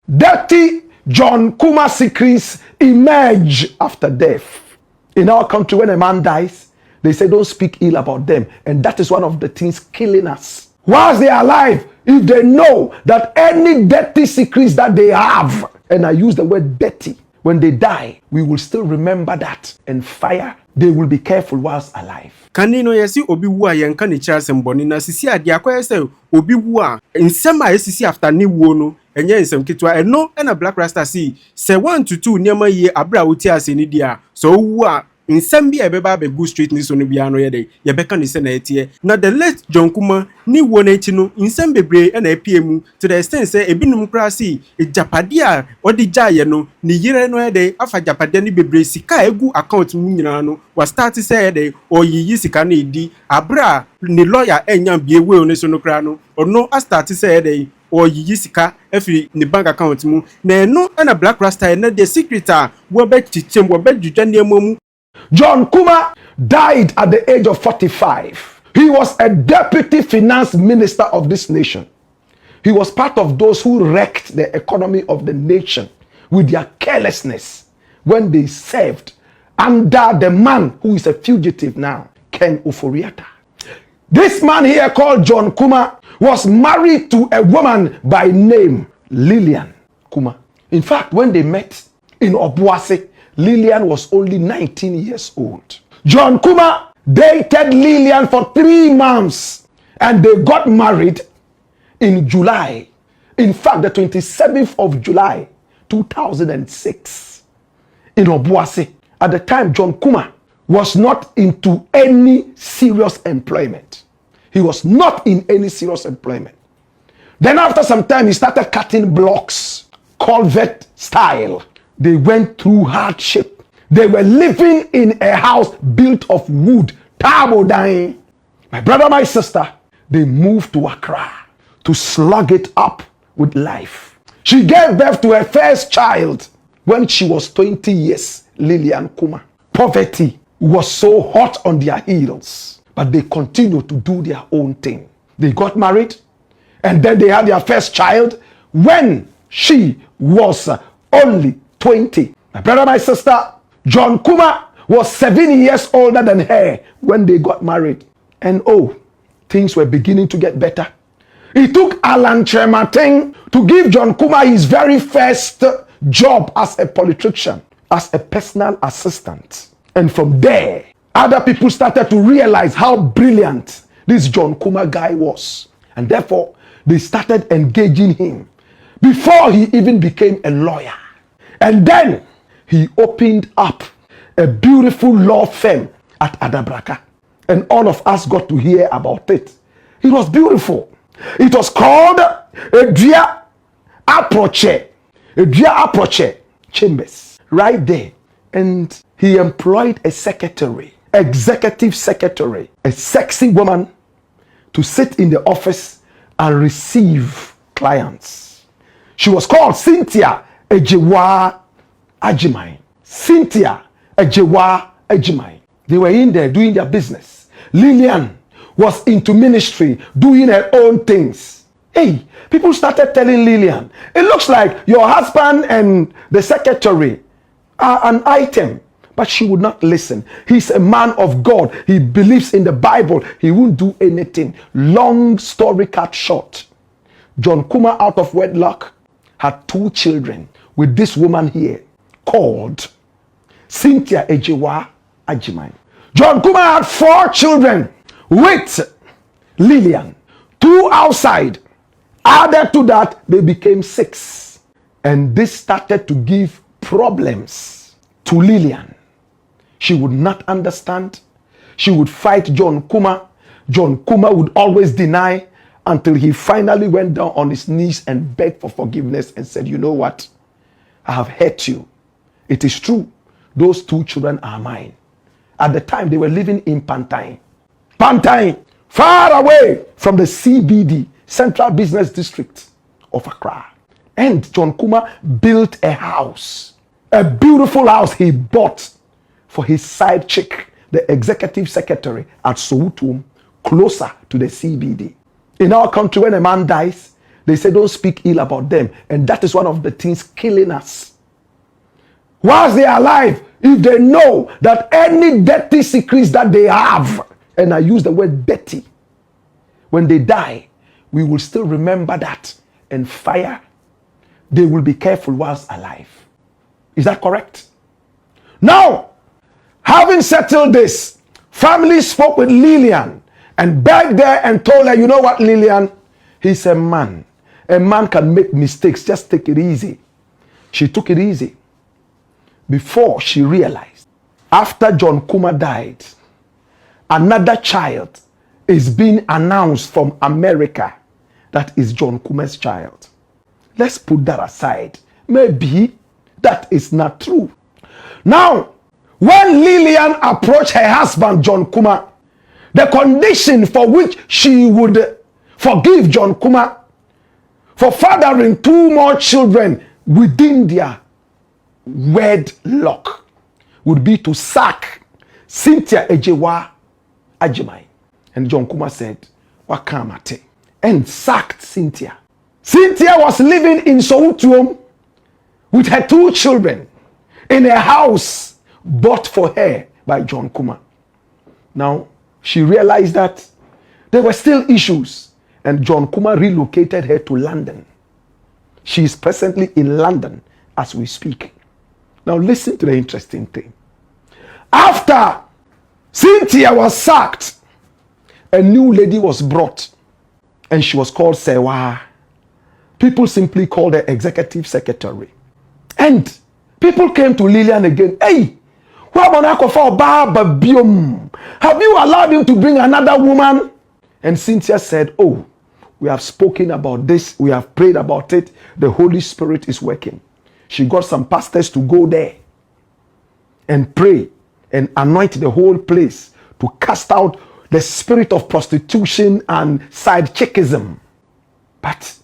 Dirty John Kuma secrets emerge after death. In our country, when a man dies, they say don't speak ill about them. And that is one of the things killing us. Whilst they are alive, if they know that any dirty secrets that they have, and I use the word dirty, when they die, we will still remember that and fire. They will be careful whilst alive. Kanino yesi obi wu a yenka ne kira semboni na sisi ade akoye se obi wu a nsem a sisi after ne wu no enye nsem kitwa eno na Black Rasta si se 1 to 2 niam ye abra woti ase ni dia so wu a nsem bi ebeba be go straight ni so no bia no ye de ye beka ne se na etie na the late John Kuma ni wo na echi no nsem bebre na epiemu to the extent say ebinum kra si ejapade a odi jaye no ni yire no ye de afa japade ni bebre sika egu account mu nyina no was start say ye de oyiyi sika na edi abra ni lawyer enyam biewe oni so no kra no ono a start say ye de oyiyi sika every ni bank account mu na no na Black Rasta na the secret a wo be chichem wo be dwudwa ne amomu. John Kuma died at the age of 45. He was a deputy finance minister of this nation. He was part of those who wrecked the economy of the nation with their carelessness when they served under the man who is a fugitive now, Ken Oforiatta. This man here called John Kuma was married to a woman by name Lillian Kuma. In fact, when they met in Obuasi, Lillian was only 19 years old. John Kuma dated Lillian for 3 months and they got married in July. In fact, the 27th of July, 2006 in Obuasi. At the time, John Kuma was not into any serious employment. He was not in any serious employment. Then after some time, he started cutting blocks, culvert style. They went through hardship. They were living in a house built of wood, tabo dying. My brother, my sister, they moved to Accra to slug it up with life. She gave birth to her first child when she was 20 years, Lillian Kuma. Poverty was so hot on their heels, but they continued to do their own thing. They got married, and then they had their first child when she was only 20. My brother, my sister, John Kuma was 7 years older than her when they got married. And oh, things were beginning to get better. It took Alan Tremateng to give John Kuma his very first job as a politician, as a personal assistant. And from there, other people started to realize how brilliant this John Kuma guy was. And therefore, they started engaging him before he even became a lawyer. And then he opened up a beautiful law firm at Adabraka. And all of us got to hear about it. It was beautiful. It was called Edria Aproche Chambers. Right there. And he employed a secretary, executive secretary, a sexy woman to sit in the office and receive clients. She was called Cynthia Ejewa Ajimai. Cynthia Ejewa Ajimai. They were in there doing their business. Lillian was into ministry, doing her own things. Hey, people started telling Lillian, it looks like your husband and the secretary are an item. But she would not listen. He's a man of God. He believes in the Bible. He won't do anything. Long story cut short. John Kuma, out of wedlock, had 2 children with this woman here called Cynthia Ejewa Ajimai. John Kuma had 4 children with Lillian. 2 outside. Added to that, they became 6. And this started to give problems to Lillian. She would not understand. She would fight John Kuma. John Kuma would always deny until he finally went down on his knees and begged for forgiveness and said, you know what? I have hurt you. It is true. Those 2 children are mine. At the time, they were living in Pantine. Pantine, far away from the CBD, Central Business District of Accra. And John Kuma built a house, a beautiful house he bought for his side chick, the executive secretary at Soweto, closer to the CBD. In our country, when a man dies, They say don't speak ill about them. And that is one of the things killing us. Whilst they are alive, if they know that any dirty secrets that they have, and I use the word dirty, when they die, we will still remember that and fire. They will be careful whilst alive. Is that correct? Now, having settled this, family spoke with Lillian and begged her and told her, you know what, Lillian? He's a man. A man can make mistakes. Just take it easy. She took it easy. Before she realized, after John Kuma died, another child is being announced from America that is John Kuma's child. Let's put that aside. Maybe that is not true. Now, when Lillian approached her husband, John Kuma, the condition for which she would forgive John Kuma for fathering 2 more children within their wedlock would be to sack Cynthia Ejewa Ajimai. And John Kuma said, Wakamate, and sacked Cynthia. Cynthia was living in Soutuom with her 2 children in a house bought for her by John Kuma. Now, she realized that there were still issues, and John Kuma relocated her to London. She is presently in London as we speak. Now, listen to the interesting thing. After Cynthia was sacked, a new lady was brought, and she was called Sewa. People simply called her executive secretary. And people came to Lillian again. Hey, have you allowed him to bring another woman? And Cynthia said, oh, we have spoken about this. We have prayed about it. The Holy Spirit is working. She got some pastors to go there and pray and anoint the whole place to cast out the spirit of prostitution and SideChickeism. But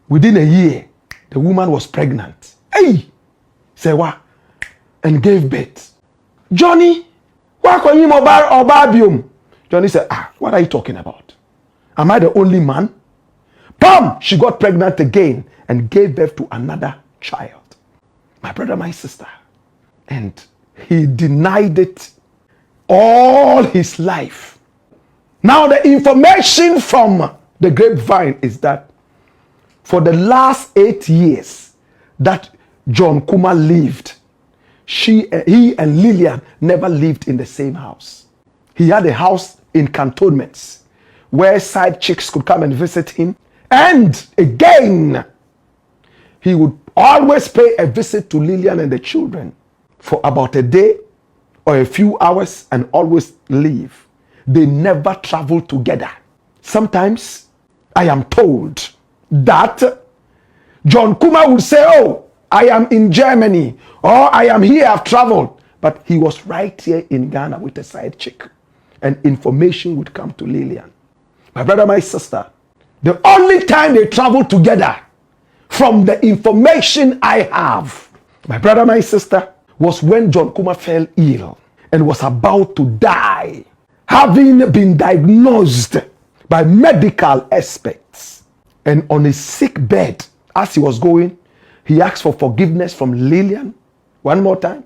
within a year, the woman was pregnant. Hey! Sewa, and gave birth. Johnny, why call him Obabium? Johnny said, what are you talking about? Am I the only man? Bam! She got pregnant again and gave birth to another child. My brother, my sister. And he denied it all his life. Now the information from the grapevine is that for the last 8 years that John Kuma lived, he and Lillian never lived in the same house. He had a house in cantonments where side chicks could come and visit him. And again, he would always pay a visit to Lillian and the children for about a day or a few hours and always leave. They never traveled together. Sometimes I am told that John Kuma would say, oh, I am in Germany, or I am here, I've traveled. But he was right here in Ghana with a side chick. And information would come to Lillian. My brother, my sister, the only time they traveled together, from the information I have, my brother, my sister, was when John Kuma fell ill and was about to die, having been diagnosed by medical experts. And on his sick bed, as he was going, he asked for forgiveness from Lillian one more time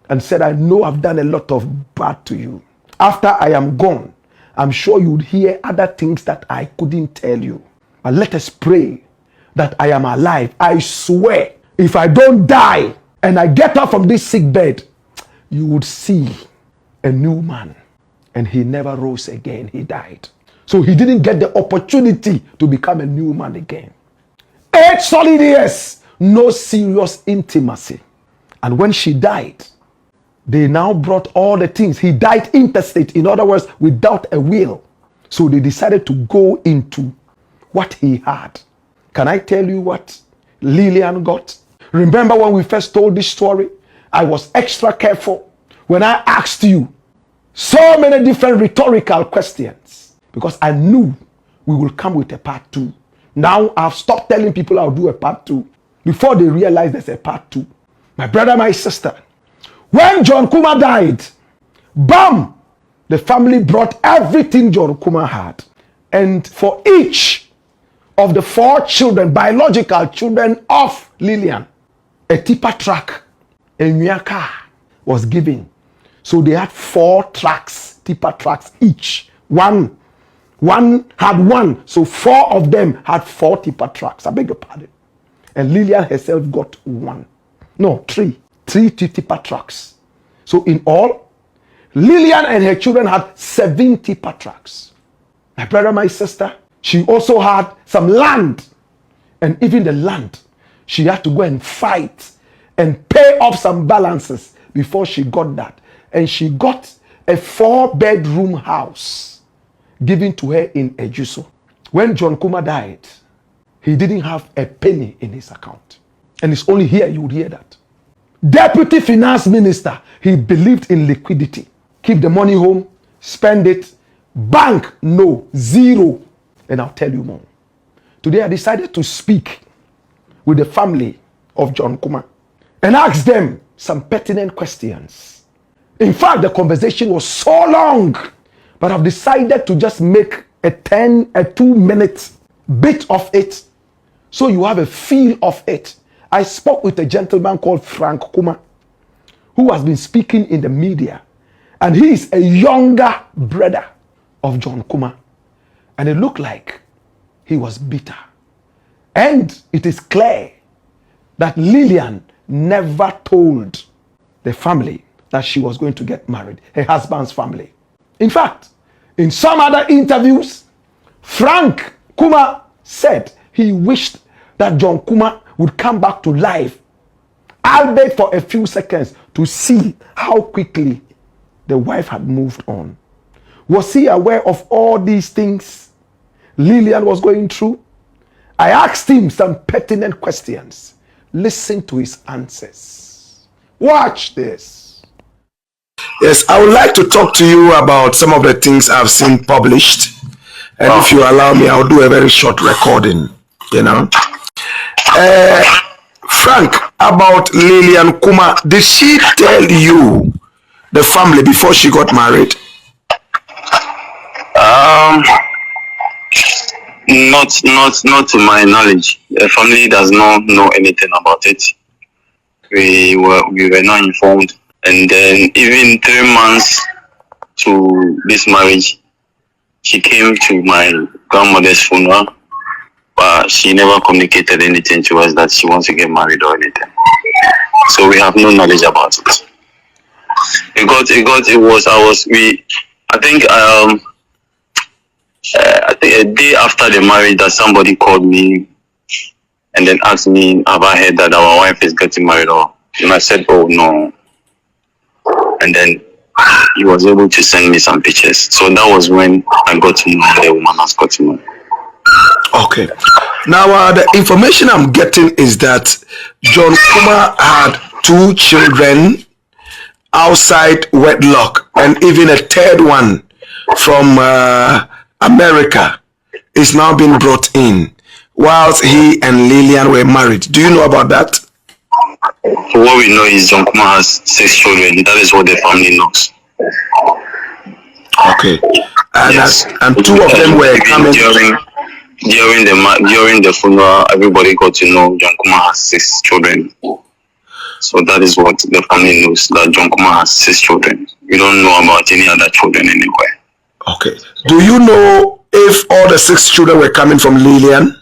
and said, I know I've done a lot of bad to you. After I am gone, I'm sure you would hear other things that I couldn't tell you. But let us pray that I am alive. I swear, if I don't die and I get up from this sick bed, you would see a new man. And he never rose again. He died. So he didn't get the opportunity to become a new man again. 8 solid years, no serious intimacy. And when she died, they now brought all the things. He died intestate, in other words, without a will. So they decided to go into what he had. Can I tell you what Lillian got? Remember when we first told this story? I was extra careful when I asked you so many different rhetorical questions because I knew we will come with a part 2. Now I've stopped telling people I'll do a part 2 before they realize there's a part 2. My brother, my sister, when John Kuma died, bam, the family brought everything John Kuma had. And for each of the 4 children, biological children of Lillian, a tipper truck, a new car was given. So they had 4 trucks, tipper trucks each. One had 1. So 4 of them had 4 tipper trucks. I beg your pardon. And Lillian herself got 1. No, 3. 3 tipper trucks. So in all, Lillian and her children had 7 tipper trucks. My brother, my sister, she also had some land. And even the land, she had to go and fight and pay off some balances before she got that. And she got a 4-bedroom house given to her in Ejuso. When John Kuma died, he didn't have a penny in his account. And it's only here you would hear that. Deputy Finance Minister, he believed in liquidity. Keep the money home, spend it. Bank, no, 0. And I'll tell you more. Today I decided to speak with the family of John Kuma and ask them some pertinent questions. In fact, the conversation was so long, but I've decided to just make a 2-minute bit of it so you have a feel of it. I spoke with a gentleman called Frank Kuma, who has been speaking in the media, and he is a younger brother of John Kuma, and it looked like he was bitter. And it is clear that Lillian never told the family that she was going to get married, her husband's family. In fact, in some other interviews, Frank Kuma said he wished that John Kuma would come back to life, albeit for a few seconds, to see how quickly the wife had moved on. Was he aware of all these things Lillian was going through? I asked him some pertinent questions. Listen to his answers. Watch this. Yes, I would like to talk to you about some of the things I've seen published. And if you allow me, I'll do a very short recording, Frank, about Lillian Kuma, did she tell you, the family, before she got married? Not to my knowledge. The family does not know anything about it. We were not informed. And then even 3 months to this marriage, she came to my grandmother's funeral, but she never communicated anything to us that she wants to get married or anything. So we have no knowledge about it. I think a day after the marriage that somebody called me and then asked me, have I heard that our wife is getting married? And I said, oh no. And then he was able to send me some pictures. So that was when I got to know the woman has got to know. Okay. Now, the information I'm getting is that John Kuma had 2 children outside wedlock, and even a 3rd one from America is now being brought in, whilst he and Lillian were married. Do you know about that? What we know is John Kuma has 6 children. That is what the family knows. Okay. And, yes. And 2 of them were coming during the funeral. Everybody got to know John Kuma has 6 children. So that is what the family knows, that John Kuma has 6 children. We don't know about any other children anywhere. Okay. Do you know if all the 6 children were coming from Lillian?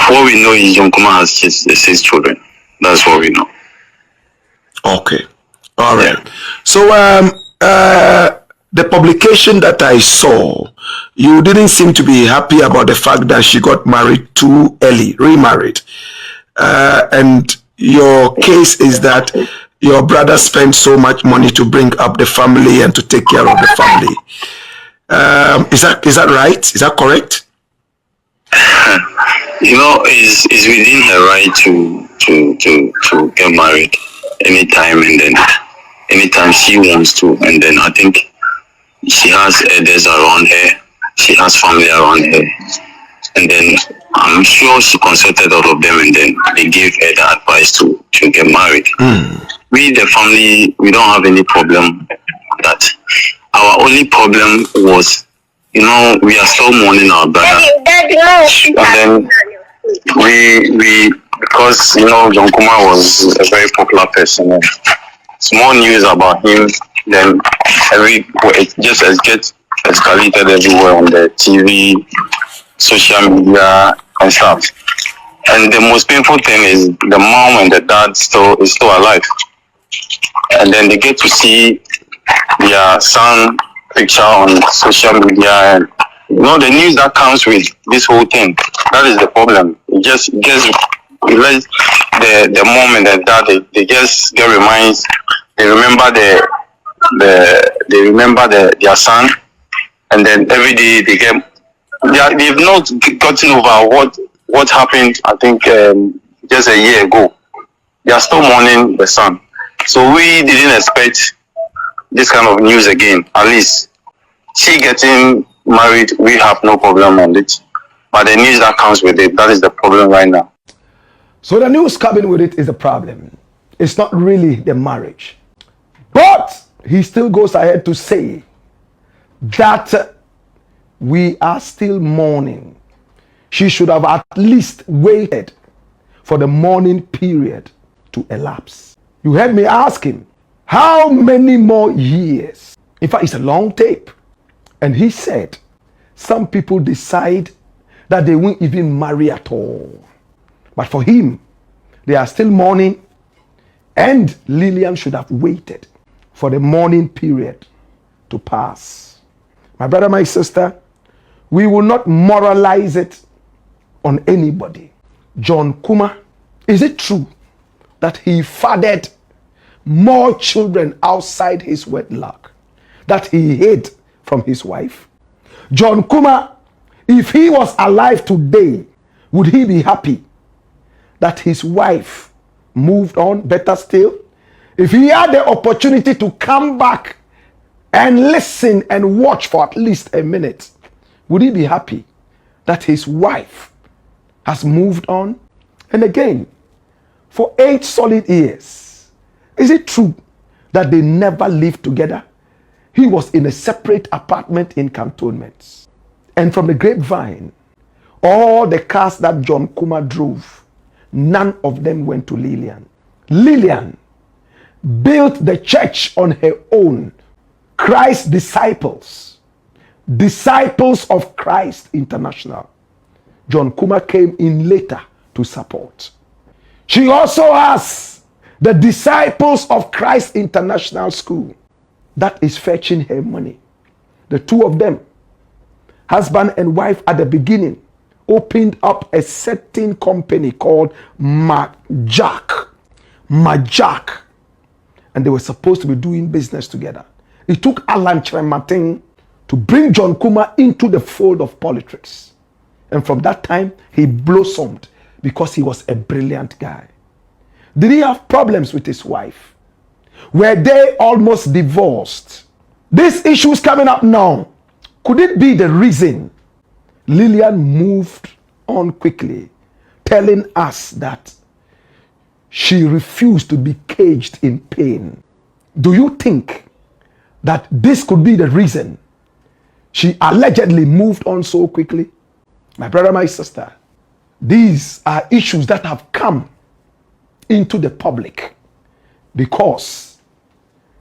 What we know is John Kuma has 6 children. That's what we know. Okay. All right. Yeah. So the publication that I saw, you didn't seem to be happy about the fact that she got married too early, remarried. And your case is that your brother spent so much money to bring up the family and to take care of the family. Is that right? Is that correct? It's within her right to get married anytime, and then anytime she wants to. And then I think she has elders around her, she has family around her, and then I'm sure she consulted all of them, and then they gave her the advice to get married. We, the family, we don't have any problem with that. Our only problem was you know, we are still mourning our brother. And then we because you know John Kuma was a very popular person. And small news about him, then it gets escalated everywhere on the TV, social media, and stuff. And the most painful thing is the mom and the dad is still alive, and then they get to see their son picture on social media, and you know the news that comes with this whole thing. That is the problem. It lets the mom and the dad they just get reminds. They remember their son, and then every day they've not gotten over what happened. I think just a year ago. They are still mourning the son. So we didn't expect this kind of news again. At least she getting married, we have no problem on it. But the news that comes with it, that is the problem right now. So the news coming with it is the problem. It's not really the marriage. But he still goes ahead to say that we are still mourning. She should have at least waited for the mourning period to elapse. You heard me ask him, how many more years? In fact, it's a long tape. And he said, some people decide that they won't even marry at all. But for him, they are still mourning, and Lillian should have waited for the mourning period to pass. My brother, my sister, we will not moralize it on anybody. John Kuma, is it true that he fathered more children outside his wedlock that he hid from his wife? John Kuma, if he was alive today, would he be happy that his wife moved on? Better still, if he had the opportunity to come back and listen and watch for at least a minute, would he be happy that his wife has moved on? And again, for 8 solid years, is it true that they never lived together? He was in a separate apartment in cantonments. And from the grapevine, all the cars that John Kuma drove, none of them went to Lillian. Lillian built the church on her own. Christ's disciples of Christ International. John Kuma came in later to support. She also has the Disciples of Christ International School that is fetching her money. The two of them, husband and wife, at the beginning opened up a certain company called Majak, and they were supposed to be doing business together. It took Alan Chremartin to bring John Kuma into the fold of politics. And from that time, he blossomed because he was a brilliant guy. Did he have problems with his wife? Were they almost divorced? These issues coming up now, could it be the reason Lillian moved on quickly, telling us that she refused to be caged in pain? Do you think that this could be the reason she allegedly moved on so quickly? My brother, my sister, these are issues that have come into the public because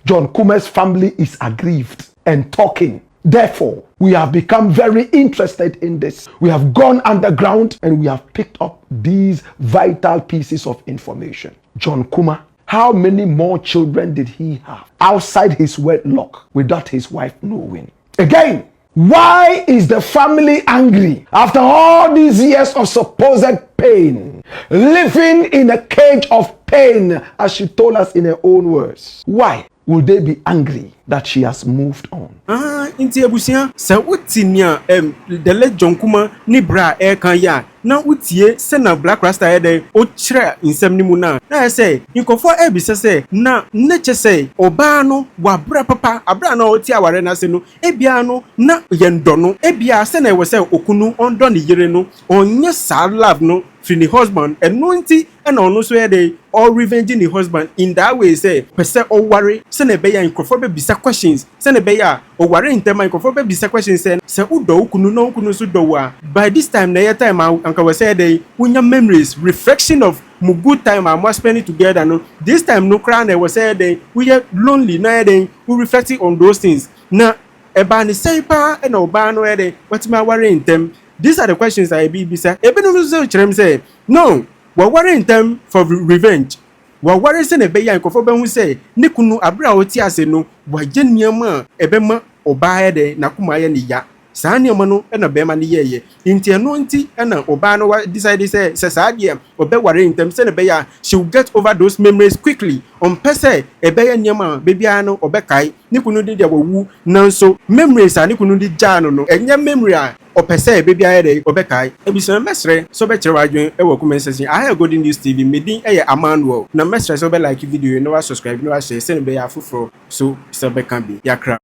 John Kuma's family is aggrieved and talking. Therefore, we have become very interested in this. We have gone underground and we have picked up these vital pieces of information. John Kuma, how many more children did he have outside his wedlock without his wife knowing? Again, why is the family angry after all these years of supposed pain, living in a cage of pain, as she told us in her own words? Why would they be angry that she has moved on? Inti ebusia sa utinia the late John Kuma ni bra kan ya na utie se na Black Rasta ede o kire nsem ni mu na say inkofo ebise say na neche say oba no wa bra papa abra na oti aware na se no ebia no na yendo no ebia se na we say okunu ondo ni yire no onye sa love no from the husband and no nti and ono so dey or revenging the husband in that way say person or worry say na be ya nkofo be bisa questions say na be ya o worry in term nkofo be bisa questions say udo kunu no kunu so do wa by this time na your time anka we say dey unya memories reflection of mu good time am spending together no this time no cry na we say dey we are lonely na dey we reflecting on those things na eba ni say pa na oba no dey what my worry in term. These are the questions I be bisa. Ebe no so kyerem say no, we worry in time for revenge. We worry say na be ya nkofo be hu say ne kunu abra oti ase no wa gye niam ebe ma oba ye de na kuma ye ne ya. Saa niam no na be ma ne ye. Nti no nti na oba no decide say saa de obe worry in time say na be ya she will get over those memories quickly. On pese ebe ye niam be bia no obe kai ne kunu de wu nanso memories ani kunu di jano no enye memory a opese baby ayede obekai ebisa mesre so be kire wadwen e wo comment section I Golden News TV medin eye Emmanuel na mesre so be like video no subscribe no share send be ya foforo so be can be yakra